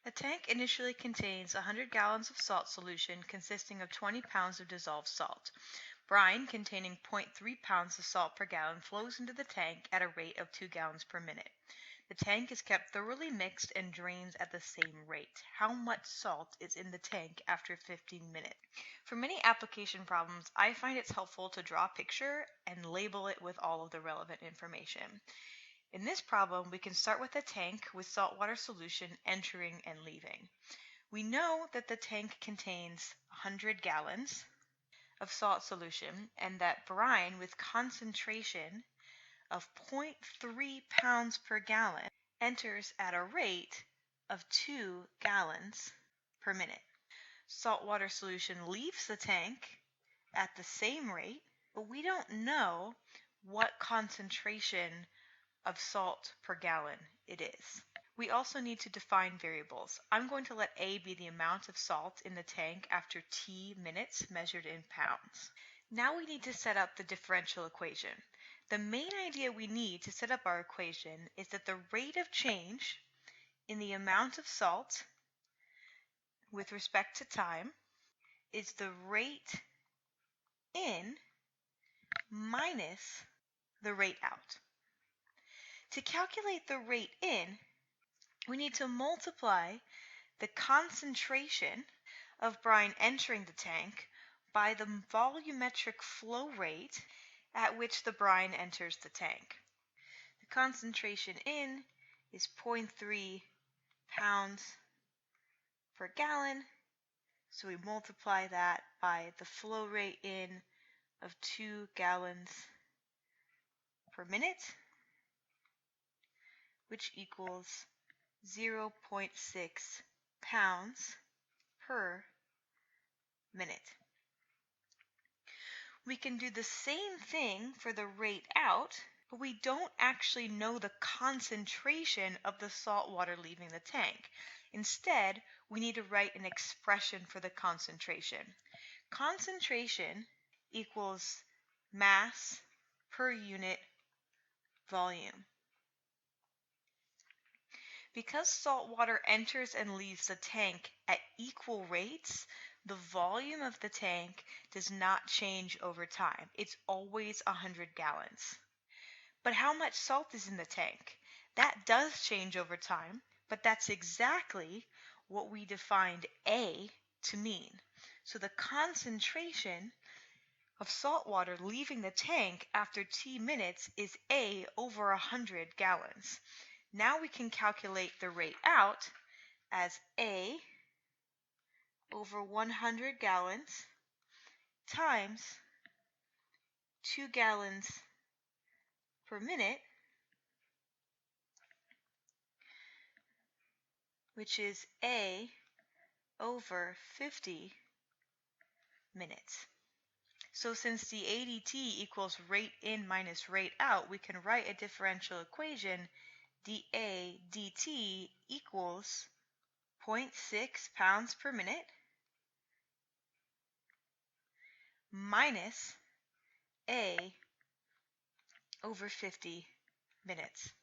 A tank initially contains 100 gallons of salt solution consisting of 20 pounds of dissolved salt. Brine containing 0.3 pounds of salt per gallon flows into the tank at a rate of 2 gallons per minute. The tank is kept thoroughly mixed and drains at the same rate. How much salt is in the tank after 15 minutes? For many application problems, I find it's helpful to draw a picture and label it with all of the relevant information. In this problem, we can start with a tank with saltwater solution entering and leaving. We know that the tank contains 100 gallons of salt solution and that brine with concentration of 0.3 pounds per gallon enters at a rate of 2 gallons per minute. Saltwater solution leaves the tank at the same rate, but we don't know what concentration of salt per gallon it is. We also need to define variables. I'm going to let A be the amount of salt in the tank after T minutes measured in pounds. Now we need to set up the differential equation. The main idea we need to set up our equation is that the rate of change in the amount of salt with respect to time is the rate in minus the rate out. To calculate the rate in, we need to multiply the concentration of brine entering the tank by the volumetric flow rate at which the brine enters the tank. The concentration in is 0.3 pounds per gallon, so we multiply that by the flow rate in of 2 gallons per minute, which equals 0.6 pounds per minute. We can do the same thing for the rate out, but we don't actually know the concentration of the salt water leaving the tank. Instead, we need to write an expression for the concentration. Concentration equals mass per unit volume. Because salt water enters and leaves the tank at equal rates, the volume of the tank does not change over time. It's always 100 gallons. But how much salt is in the tank? That does change over time, but that's exactly what we defined A to mean. So the concentration of salt water leaving the tank after T minutes is A over 100 gallons. Now we can calculate the rate out as A over 100 gallons times 2 gallons per minute, which is A over 50 minutes. So since the ADT equals rate in minus rate out, we can write a differential equation dA dt equals 0.6 pounds per minute minus A over 50 minutes.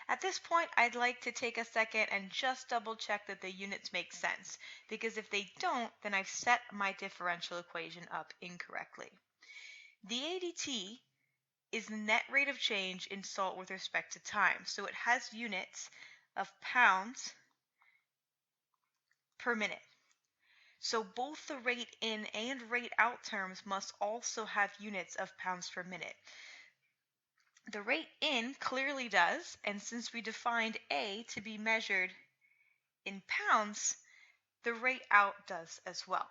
At this point, I'd like to take a second and just double check that the units make sense, because if they don't, then I've set my differential equation up incorrectly. The ADT is the net rate of change in salt with respect to time, so it has units of pounds per minute. So both the rate in and rate out terms must also have units of pounds per minute. The rate in clearly does, and since we defined A to be measured in pounds, the rate out does as well.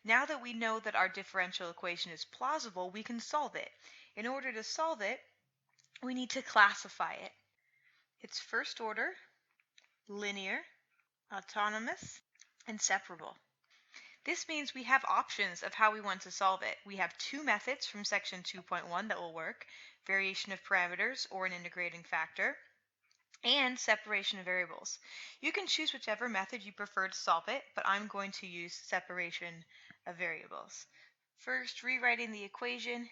Now that we know that our differential equation is plausible, we can solve it. In order to solve it, we need to classify it. It's first order, linear, autonomous, and separable. This means we have options of how we want to solve it. We have two methods from section 2.1 that will work: variation of parameters or an integrating factor, and separation of variables. You can choose whichever method you prefer to solve it, but I'm going to use separation of variables. First, rewriting the equation,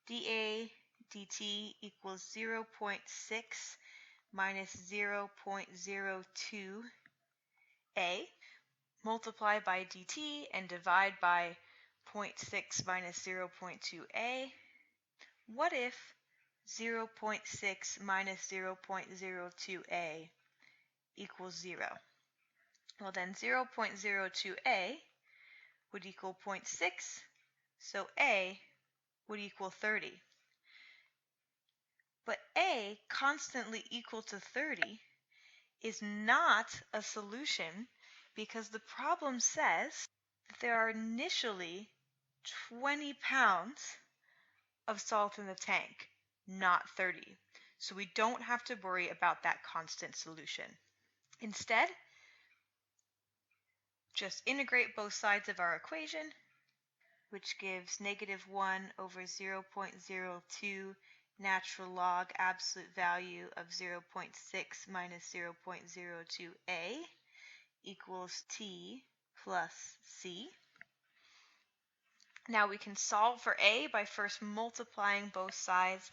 dA dt equals 0.6 minus 0.02 A, multiply by dt and divide by 0.6 minus 0.2a. What if 0.6 minus 0.02a equals 0? Well, then 0.02a would equal 0.6, so a would equal 30. But a constantly equal to 30 is not a solution because the problem says that there are initially 20 pounds of salt in the tank, not 30. So we don't have to worry about that constant solution. Instead, just integrate both sides of our equation, which gives -1 over 0.02 natural log absolute value of 0.6 minus 0.02a equals t plus c. Now we can solve for a by first multiplying both sides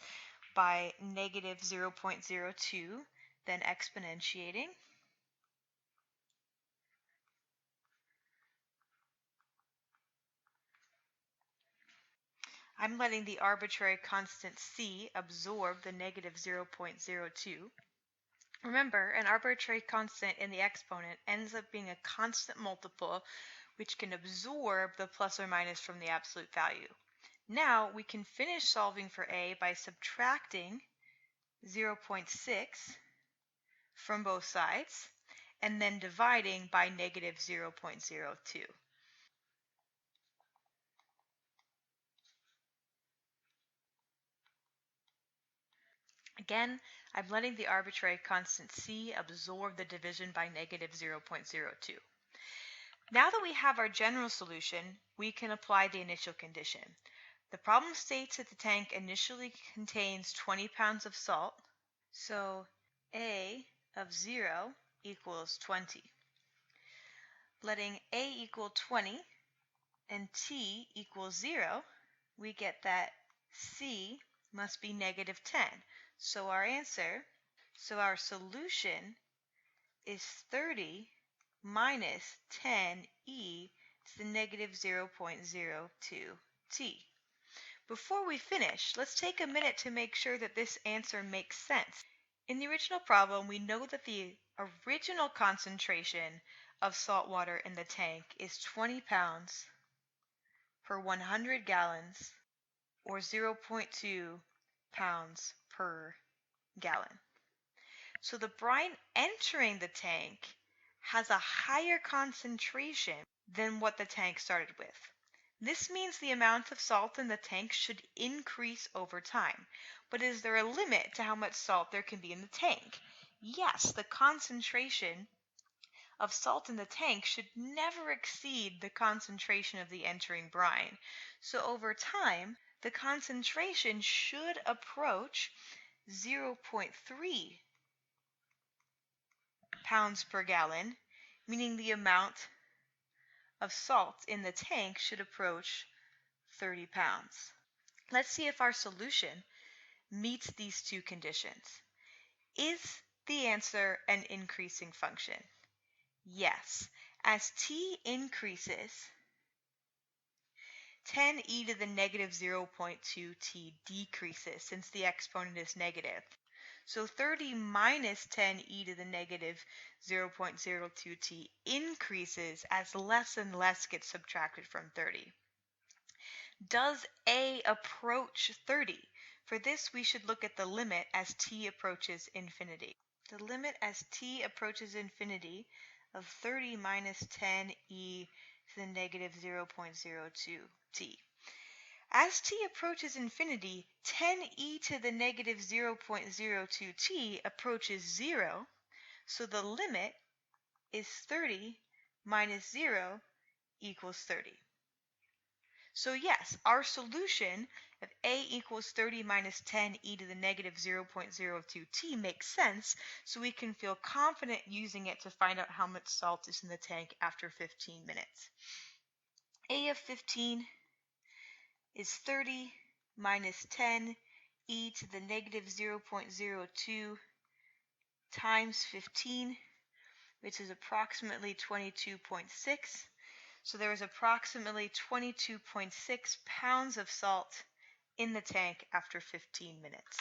by -0.02, then exponentiating. I'm letting the arbitrary constant c absorb the -0.02. Remember, an arbitrary constant in the exponent ends up being a constant multiple which can absorb the plus or minus from the absolute value. Now we can finish solving for a by subtracting 0.6 from both sides and then dividing by -0.02. Again, I'm letting the arbitrary constant c absorb the division by -0.02. Now that we have our general solution, we can apply the initial condition. The problem states that the tank initially contains 20 pounds of salt, so A of 0 equals 20. Letting A equal 20 and T equals 0, we get that C must be -10. So our solution is 30 minus 10e to the -0.02 t. Before we finish, let's take a minute to make sure that this answer makes sense. In the original problem, we know that the original concentration of salt water in the tank is 20 pounds per 100 gallons, or 0.2 pounds per gallon. So the brine entering the tank has a higher concentration than what the tank started with. This means the amount of salt in the tank should increase over time. But is there a limit to how much salt there can be in the tank? Yes, the concentration of salt in the tank should never exceed the concentration of the entering brine. So over time, the concentration should approach 0.3 pounds per gallon, meaning the amount of salt in the tank should approach 30 pounds. Let's see if our solution meets these two conditions. Is the answer an increasing function? Yes. As t increases, 10e to the -0.2 t decreases since the exponent is negative. So 30 minus 10e to the -0.02 t increases as less and less gets subtracted from 30. Does a approach 30? For this, we should look at the limit as t approaches infinity. The limit as t approaches infinity of 30 minus 10e to the -0.02 t. As t approaches infinity, 10e to the -0.02 t approaches 0, so the limit is 30 minus 0 equals 30. So yes, our solution of a equals 30 minus 10e to the -0.02 t makes sense, so we can feel confident using it to find out how much salt is in the tank after 15 minutes. A of 15 is 30 minus 10 e to the -0.02 times 15. which is approximately 22.6. So there was approximately 22.6 pounds of salt in the tank after 15 minutes.